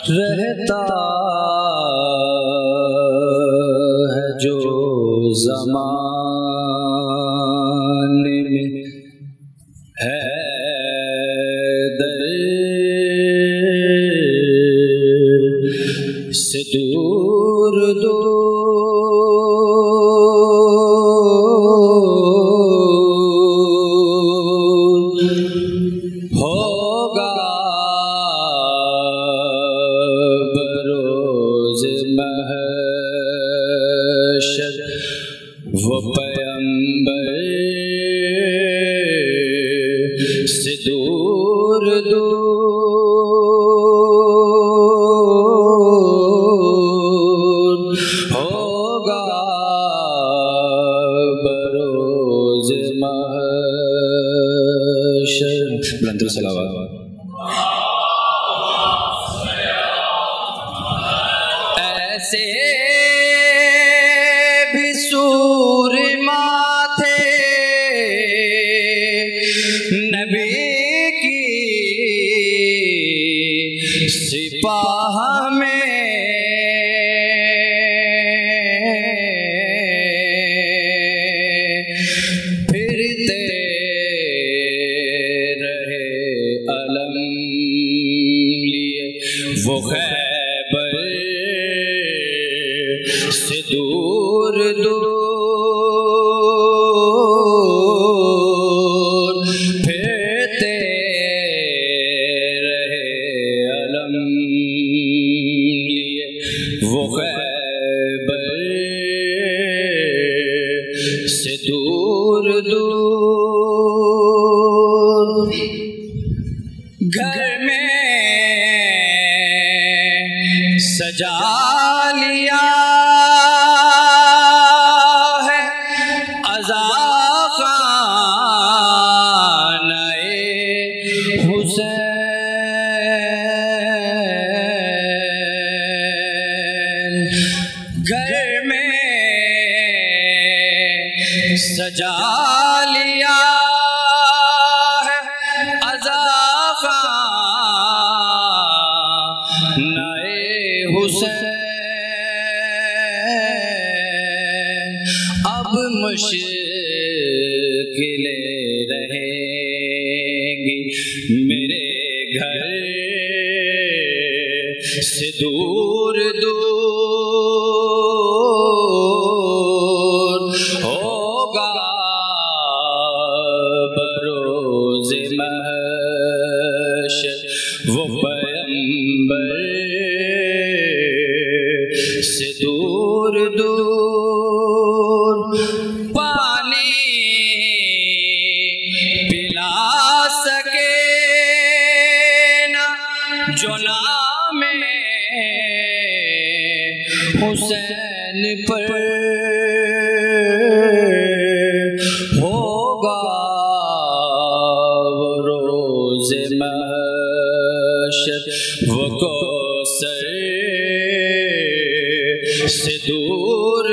रहता है जो ज़माने में है दर से दूर होगा बरोज़ महशर वो पैगंबर से दूर होगा बरोज़ महशर। बुलंद सलावत। ऐसे भी सूरमा थे नबी की सिपाह में, फिरते रहे अलम लिए वो खैबर से दूर फिरते रहे अलम लिए वो खैबर से दूर घर में सजा लिया है अज़ा ख़ाने हुसैन। घर में सजा लिया है अज़ा ख़ाने हुसैन। अब मुश्किलें रहेंगी मेरे घर से दूर होगा बरोज़ महशर वो पैगंबर से दूर पानी पिला सके ना जो नाम हुसैन पर होगा वो रोज़ महशर वो कौसर से दूर